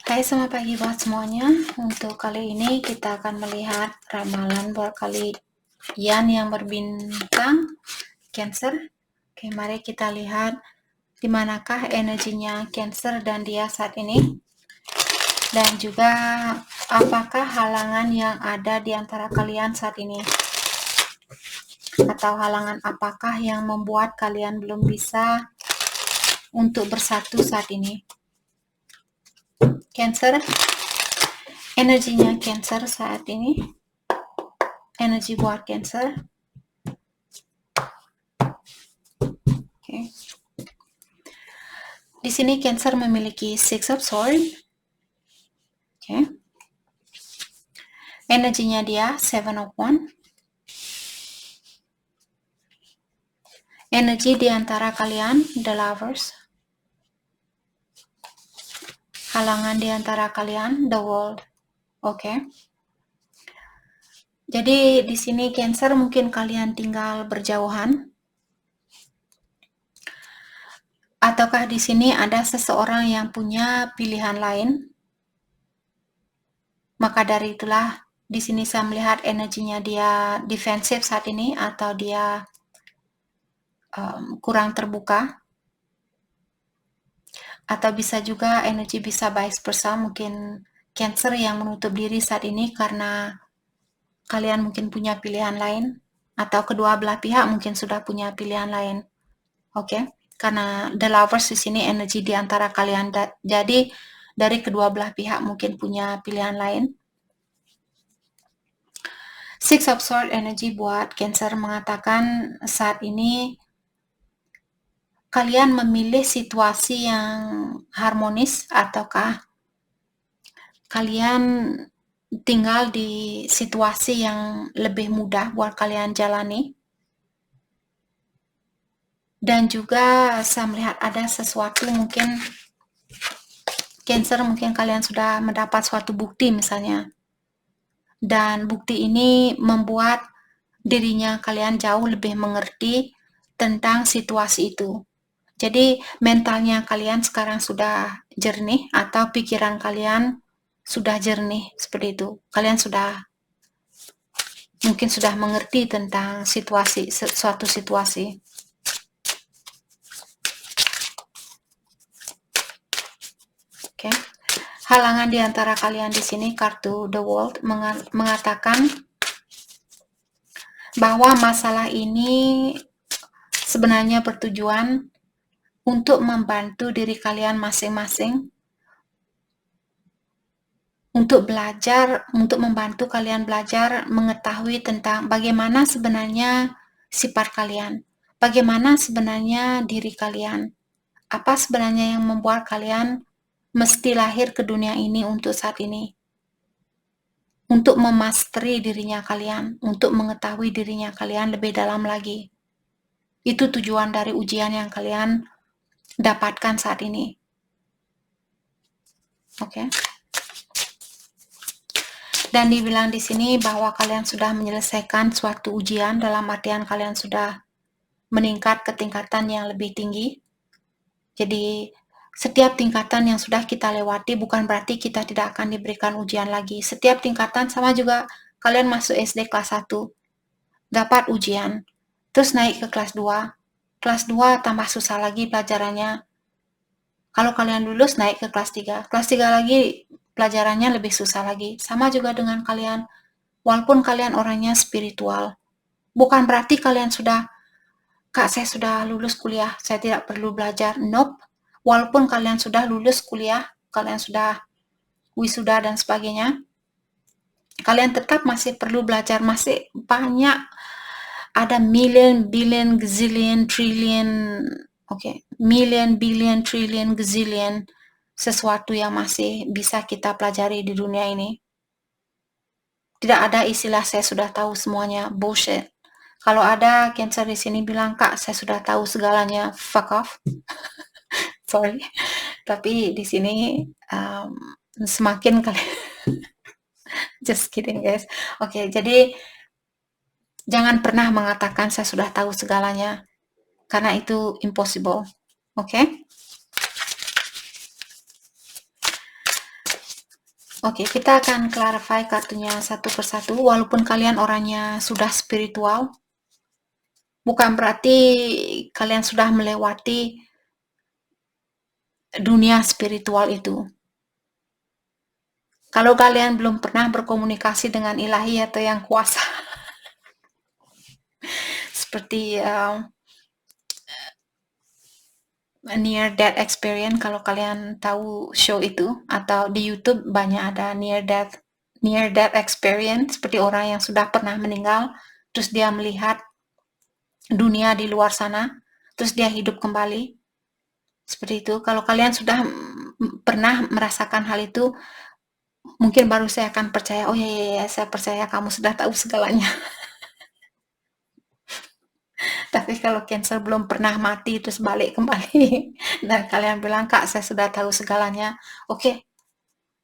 Hai, selamat pagi buat semuanya. Untuk kali ini kita akan melihat ramalan buat kalian yang berbintang Cancer. Oke, mari kita lihat di manakah energinya Cancer dan dia saat ini. Dan juga apakah halangan yang ada di antara kalian saat ini. Atau halangan apakah yang membuat kalian belum bisa untuk bersatu saat ini. Cancer, energinya Cancer saat ini. Energi buat Cancer. Oke. Di sini Cancer memiliki Six of Swords. Oke. Energinya dia Seven of Wands. Energi di antara kalian The Lovers. Halangan di antara kalian The World. Oke. Jadi di sini Cancer mungkin kalian tinggal berjauhan. Ataukah di sini ada seseorang yang punya pilihan lain? Maka dari itulah di sini saya melihat energinya dia defensif saat ini atau dia kurang terbuka. Atau bisa juga energi bisa vice versa, mungkin Cancer yang menutup diri saat ini karena kalian mungkin punya pilihan lain, atau kedua belah pihak mungkin sudah punya pilihan lain. Oke, karena The Lovers di sini energi di antara kalian, jadi dari kedua belah pihak mungkin punya pilihan lain. Six of Swords energi buat Cancer mengatakan saat ini kalian memilih situasi yang harmonis ataukah kalian tinggal di situasi yang lebih mudah buat kalian jalani. Dan juga saya melihat ada sesuatu mungkin Cancer, mungkin kalian sudah mendapat suatu bukti misalnya. Dan bukti ini membuat dirinya kalian jauh lebih mengerti tentang situasi itu. Jadi mentalnya kalian sekarang sudah jernih atau pikiran kalian sudah jernih seperti itu. Kalian mungkin sudah mengerti tentang suatu situasi. Oke. Halangan di antara kalian di sini kartu The World mengatakan bahwa masalah ini sebenarnya bertujuan untuk membantu diri kalian masing-masing untuk belajar, untuk membantu kalian belajar mengetahui tentang bagaimana sebenarnya sifat kalian, bagaimana sebenarnya diri kalian, apa sebenarnya yang membuat kalian mesti lahir ke dunia ini untuk saat ini, untuk memasteri dirinya kalian, untuk mengetahui dirinya kalian lebih dalam lagi. Itu tujuan dari ujian yang kalian dapatkan saat ini. Oke. Dan dibilang di sini bahwa kalian sudah menyelesaikan suatu ujian, dalam artian kalian sudah meningkat ke tingkatan yang lebih tinggi. Jadi setiap tingkatan yang sudah kita lewati bukan berarti kita tidak akan diberikan ujian lagi. Setiap tingkatan sama juga kalian masuk SD kelas 1, dapat ujian, terus naik ke kelas 2. Kelas 2 tambah susah lagi pelajarannya. Kalau kalian lulus naik ke kelas 3. Kelas 3 lagi pelajarannya lebih susah lagi. Sama juga dengan kalian. Walaupun kalian orangnya spiritual, bukan berarti kalian sudah, Kak, saya sudah lulus kuliah, saya tidak perlu belajar. Nope. Walaupun kalian sudah lulus kuliah, kalian sudah wisuda dan sebagainya, kalian tetap masih perlu belajar, masih banyak, ada million, billion, gazillion, trillion, million, billion, trillion, gazillion, sesuatu yang masih bisa kita pelajari di dunia ini. Tidak ada istilah saya sudah tahu semuanya, bullshit. Kalau ada Cancer di sini bilang, Kak, saya sudah tahu segalanya, fuck off. Sorry. Tapi di sini semakin kalian just kidding guys. Oke, jadi jangan pernah mengatakan saya sudah tahu segalanya, karena itu impossible. Oke? Oke, kita akan clarify kartunya satu persatu. Walaupun kalian orangnya sudah spiritual, bukan berarti kalian sudah melewati dunia spiritual itu. Kalau kalian belum pernah berkomunikasi dengan ilahi atau yang kuasa, seperti near death experience, kalau kalian tahu show itu, atau di YouTube banyak ada near death experience, seperti orang yang sudah pernah meninggal, terus dia melihat dunia di luar sana, terus dia hidup kembali. Seperti itu. Kalau kalian sudah pernah merasakan hal itu, mungkin baru saya akan percaya, oh ya, saya percaya kamu sudah tahu segalanya. Tapi kalau Cancer belum pernah mati terus balik kembali dan kalian bilang, Kak, saya sudah tahu segalanya. Oke,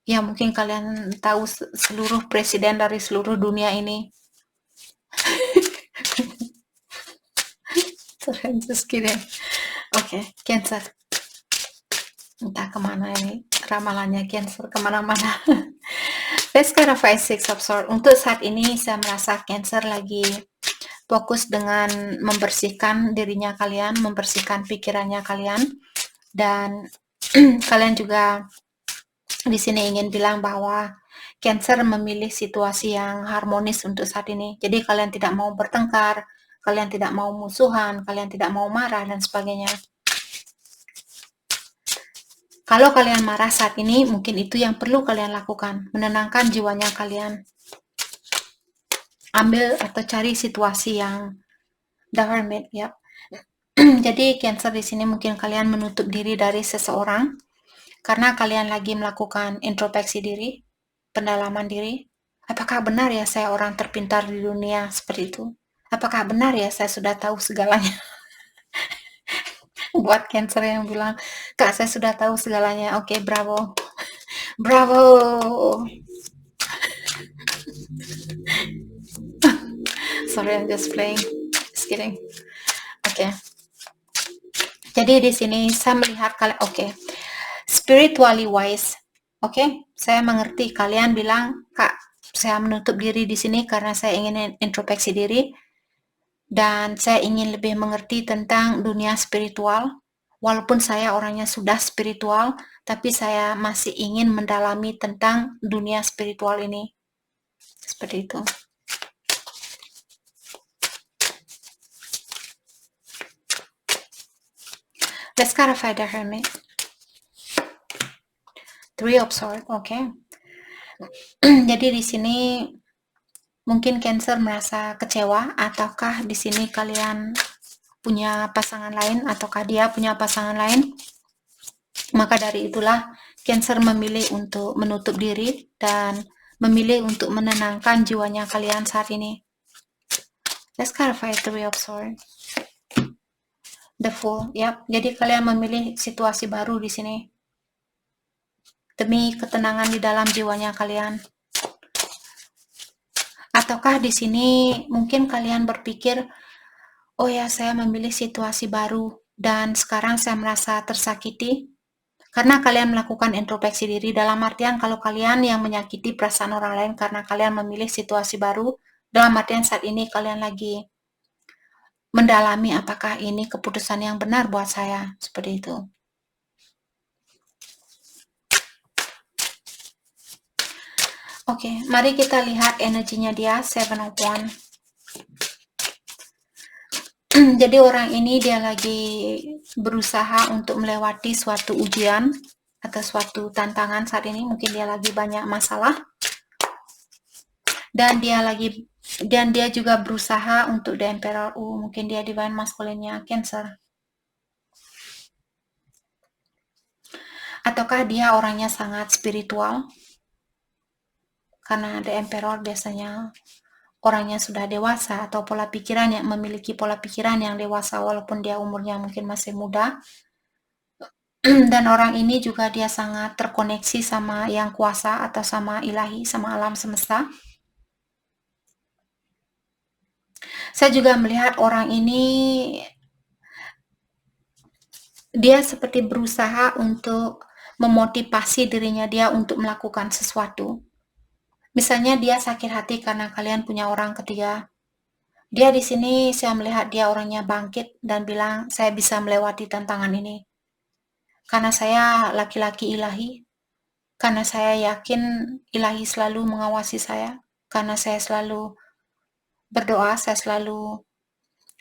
ya mungkin kalian tahu seluruh presiden dari seluruh dunia ini. I'm just kidding. Oke, Cancer. Entah kemana ini ramalannya Cancer, kemana-mana. Let's clarify Six of Swords. Untuk saat ini saya merasa Cancer lagi fokus dengan membersihkan dirinya kalian, membersihkan pikirannya kalian, dan kalian juga di sini ingin bilang bahwa Cancer memilih situasi yang harmonis untuk saat ini. Jadi kalian tidak mau bertengkar, kalian tidak mau musuhan, kalian tidak mau marah dan sebagainya. Kalau kalian marah saat ini, mungkin itu yang perlu kalian lakukan, menenangkan jiwanya kalian. Ambil atau cari situasi yang the hermit, ya. Jadi Cancer di sini mungkin kalian menutup diri dari seseorang karena kalian lagi melakukan introspeksi diri, pendalaman diri. Apakah benar ya saya orang terpintar di dunia seperti itu? Apakah benar ya saya sudah tahu segalanya? Buat Cancer yang bilang, Kak, saya sudah tahu segalanya. Oke, bravo. Bravo. Sorry, I'm just playing. Just kidding. Oke. Jadi di sini saya melihat kalian, oke. Spiritually wise. Oke, saya mengerti kalian bilang, Kak, saya menutup diri di sini karena saya ingin introspeksi diri dan saya ingin lebih mengerti tentang dunia spiritual. Walaupun saya orangnya sudah spiritual, tapi saya masih ingin mendalami tentang dunia spiritual ini. Seperti itu. Let's clarify the hermit. Three of Swords, oke. Jadi di sini mungkin Cancer merasa kecewa, ataukah di sini kalian punya pasangan lain, ataukah dia punya pasangan lain? Maka dari itulah Cancer memilih untuk menutup diri dan memilih untuk menenangkan jiwanya kalian saat ini. Let's clarify Three of Swords. The Fool, ya. Jadi kalian memilih situasi baru di sini demi ketenangan di dalam jiwanya kalian. Ataukah di sini mungkin kalian berpikir, oh ya, saya memilih situasi baru dan sekarang saya merasa tersakiti karena kalian melakukan introspeksi diri, dalam artian kalau kalian yang menyakiti perasaan orang lain karena kalian memilih situasi baru, dalam artian saat ini kalian lagi mendalami apakah ini keputusan yang benar buat saya, seperti itu. Oke, mari kita lihat energinya dia, Seven of Wands. Jadi orang ini dia lagi berusaha untuk melewati suatu ujian atau suatu tantangan saat ini. Mungkin dia lagi banyak masalah. Dan dia juga berusaha untuk the Emperor. Mungkin dia divine masculine-nya Cancer. Ataukah dia orangnya sangat spiritual? Karena the Emperor biasanya orangnya sudah dewasa atau memiliki pola pikiran yang dewasa walaupun dia umurnya mungkin masih muda. Dan orang ini juga dia sangat terkoneksi sama yang kuasa atau sama ilahi, sama alam semesta. Saya juga melihat orang ini dia seperti berusaha untuk memotivasi dirinya dia untuk melakukan sesuatu. Misalnya dia sakit hati karena kalian punya orang ketiga. Dia di sini saya melihat dia orangnya bangkit dan bilang, saya bisa melewati tantangan ini. Karena saya laki-laki ilahi, karena saya yakin ilahi selalu mengawasi saya, karena saya selalu berdoa, saya selalu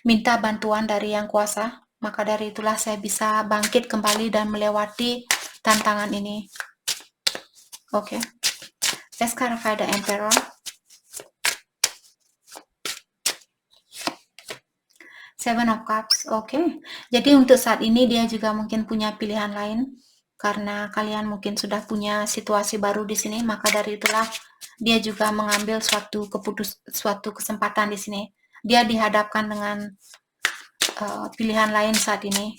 minta bantuan dari Yang Kuasa, maka dari itulah saya bisa bangkit kembali dan melewati tantangan ini. Oke. Let's clarify the Emperor. Seven of Cups. Oke. Jadi untuk saat ini dia juga mungkin punya pilihan lain. Karena kalian mungkin sudah punya situasi baru di sini, maka dari itulah dia juga mengambil suatu kesempatan di sini. Dia dihadapkan dengan pilihan lain saat ini.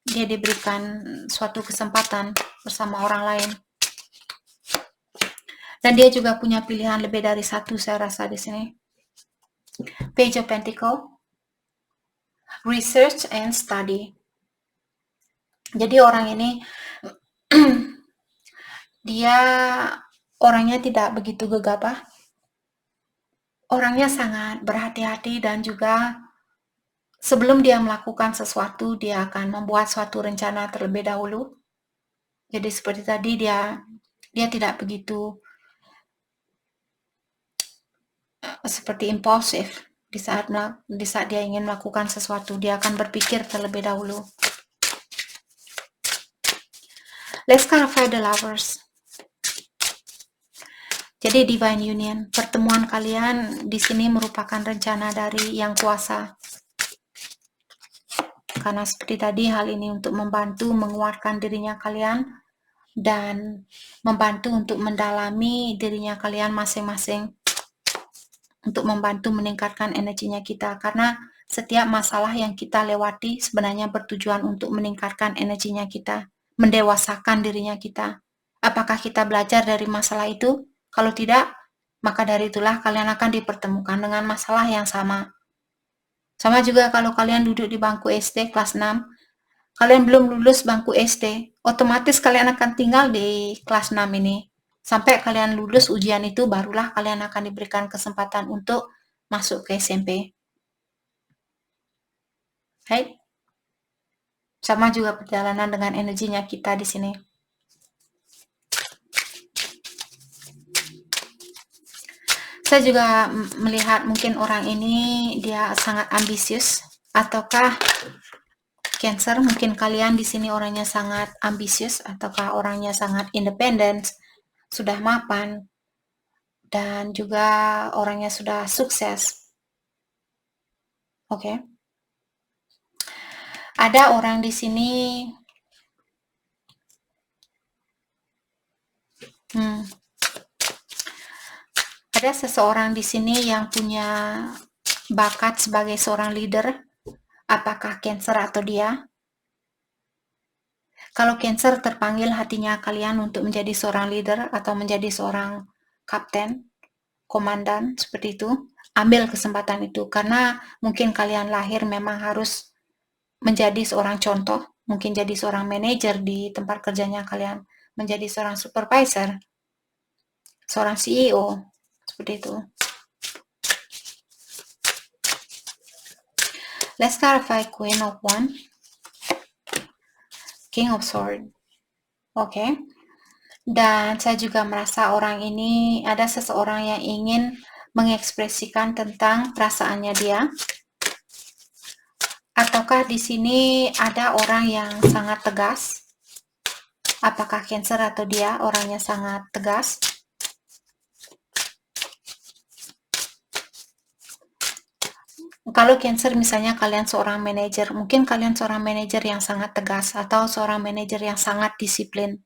Dia diberikan suatu kesempatan bersama orang lain. Dan dia juga punya pilihan lebih dari satu, saya rasa di sini. Page of Pentacles. Research and study. Jadi orang ini dia orangnya tidak begitu gegabah. Orangnya sangat berhati-hati dan juga sebelum dia melakukan sesuatu, dia akan membuat suatu rencana terlebih dahulu. Jadi seperti tadi dia tidak begitu seperti impulsif. Di saat dia ingin melakukan sesuatu, dia akan berpikir terlebih dahulu. Let's clarify the Lovers. Jadi Divine Union, pertemuan kalian di sini merupakan rencana dari Yang Kuasa. Karena seperti tadi hal ini untuk membantu menguatkan dirinya kalian dan membantu untuk mendalami dirinya kalian masing-masing. Untuk membantu meningkatkan energinya kita. Karena setiap masalah yang kita lewati sebenarnya bertujuan untuk meningkatkan energinya kita. Mendewasakan dirinya kita. Apakah kita belajar dari masalah itu? Kalau tidak, maka dari itulah kalian akan dipertemukan dengan masalah yang sama. Sama juga kalau kalian duduk di bangku SD kelas 6, kalian belum lulus bangku SD, otomatis kalian akan tinggal di kelas 6 ini. Sampai kalian lulus ujian itu, barulah kalian akan diberikan kesempatan untuk masuk ke SMP. Right? Sama juga perjalanan dengan energinya kita di sini. Saya juga melihat mungkin orang ini dia sangat ambisius, ataukah Cancer, mungkin kalian di sini orangnya sangat ambisius, ataukah orangnya sangat independen, sudah mapan, dan juga orangnya sudah sukses. Oke. Ada orang di sini ada seseorang di sini yang punya bakat sebagai seorang leader. Apakah Cancer atau dia? Kalau Cancer, terpanggil hatinya kalian untuk menjadi seorang leader atau menjadi seorang kapten, komandan, seperti itu. Ambil kesempatan itu, karena mungkin kalian lahir memang harus menjadi seorang contoh, mungkin jadi seorang manajer di tempat kerjanya kalian, menjadi seorang supervisor, seorang CEO, seperti itu. Let's clarify Queen of Wands, King of Swords. Oke. Dan saya juga merasa orang ini ada seseorang yang ingin mengekspresikan tentang perasaannya dia. Ataukah di sini ada orang yang sangat tegas? Apakah Cancer atau dia orangnya sangat tegas? Kalau Cancer misalnya kalian seorang manajer, mungkin kalian seorang manajer yang sangat tegas atau seorang manajer yang sangat disiplin.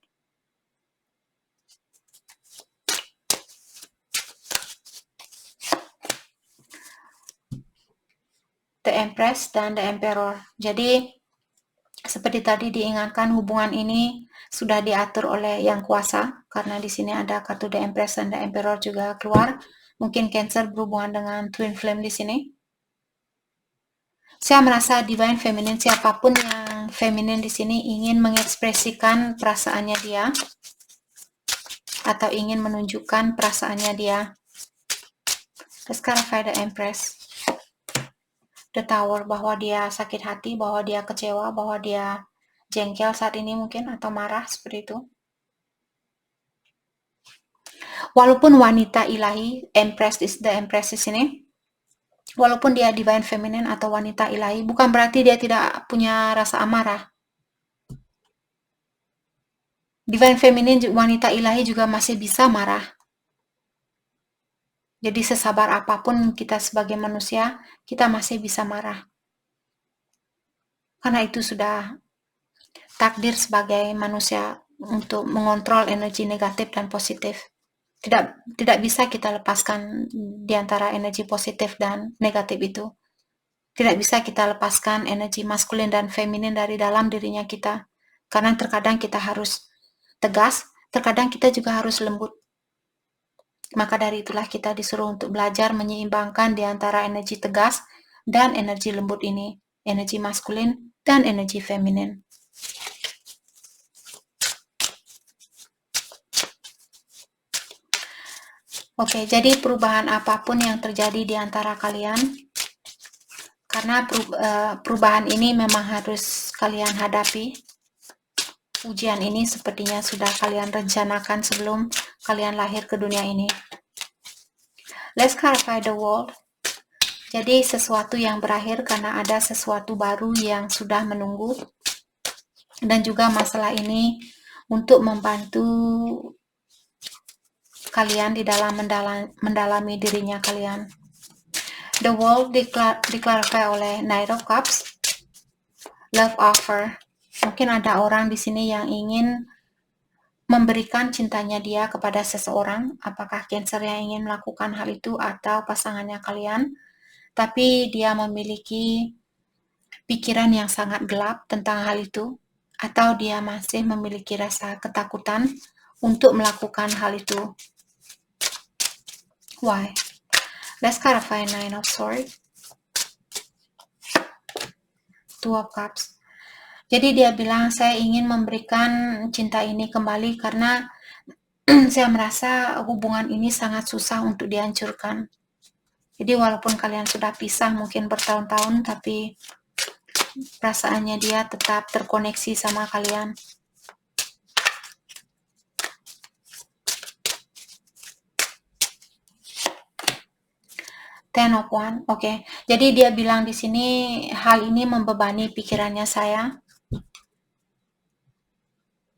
The Empress dan The Emperor. Jadi seperti tadi diingatkan, hubungan ini sudah diatur oleh Yang Kuasa, karena di sini ada kartu The Empress dan The Emperor juga keluar. Mungkin Cancer berhubungan dengan Twin Flame di sini. Saya merasa Divine Feminine, siapapun yang feminin di sini ingin mengekspresikan perasaannya dia atau ingin menunjukkan perasaannya dia. Let's clarify the Empress. The Tower, bahwa dia sakit hati, bahwa dia kecewa, bahwa dia jengkel saat ini mungkin atau marah seperti itu. Walaupun wanita ilahi, Empress is the Empress di sini. Walaupun dia divine feminine atau wanita ilahi, bukan berarti dia tidak punya rasa amarah. Divine feminine wanita ilahi juga masih bisa marah. Jadi sesabar apapun kita sebagai manusia, kita masih bisa marah. Karena itu sudah takdir sebagai manusia untuk mengontrol energi negatif dan positif. Tidak bisa kita lepaskan di antara energi positif dan negatif itu. Tidak bisa kita lepaskan energi maskulin dan feminin dari dalam dirinya kita. Karena terkadang kita harus tegas, terkadang kita juga harus lembut. Maka dari itulah kita disuruh untuk belajar menyeimbangkan di antara energi tegas dan energi lembut ini, energi maskulin dan energi feminin. Oke, jadi perubahan apapun yang terjadi di antara kalian, karena perubahan ini memang harus kalian hadapi. Ujian ini sepertinya sudah kalian rencanakan sebelum kalian lahir ke dunia ini. Let's clarify the world. Jadi sesuatu yang berakhir karena ada sesuatu baru yang sudah menunggu. Dan juga masalah ini untuk membantu kalian di dalam mendalami dirinya kalian. The world diklarify oleh Knight of Cups. Love offer. Mungkin ada orang di sini yang ingin memberikan cintanya dia kepada seseorang, apakah Cancer yang ingin melakukan hal itu atau pasangannya kalian, tapi dia memiliki pikiran yang sangat gelap tentang hal itu, atau dia masih memiliki rasa ketakutan untuk melakukan hal itu. Why? Let's clarify Nine of Swords. Two of Cups. Jadi dia bilang, saya ingin memberikan cinta ini kembali karena saya merasa hubungan ini sangat susah untuk dihancurkan. Jadi walaupun kalian sudah pisah mungkin bertahun-tahun, tapi perasaannya dia tetap terkoneksi sama kalian. Ten of Wands. Oke. Jadi dia bilang di sini hal ini membebani pikirannya saya.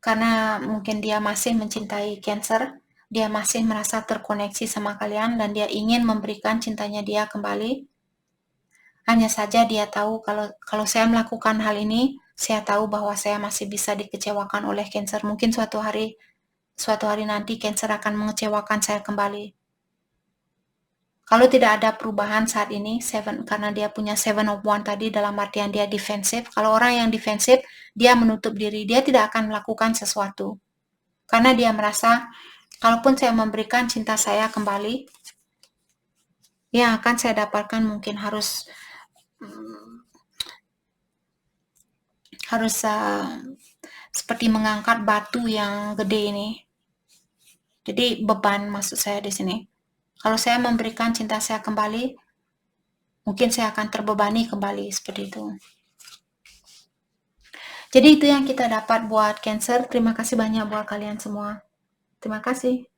Karena mungkin dia masih mencintai Cancer, dia masih merasa terkoneksi sama kalian dan dia ingin memberikan cintanya dia kembali. Hanya saja dia tahu kalau saya melakukan hal ini, saya tahu bahwa saya masih bisa dikecewakan oleh Cancer. Mungkin suatu hari nanti Cancer akan mengecewakan saya kembali. Kalau tidak ada perubahan saat ini, karena dia punya Seven of Wands tadi dalam artian dia defensif. Kalau orang yang defensif, dia menutup diri, dia tidak akan melakukan sesuatu. Karena dia merasa, kalaupun saya memberikan cinta saya kembali, yang akan saya dapatkan mungkin harus seperti mengangkat batu yang gede ini. Jadi beban maksud saya di sini. Kalau saya memberikan cinta saya kembali, mungkin saya akan terbebani kembali seperti itu. Jadi itu yang kita dapat buat Cancer. Terima kasih banyak buat kalian semua. Terima kasih.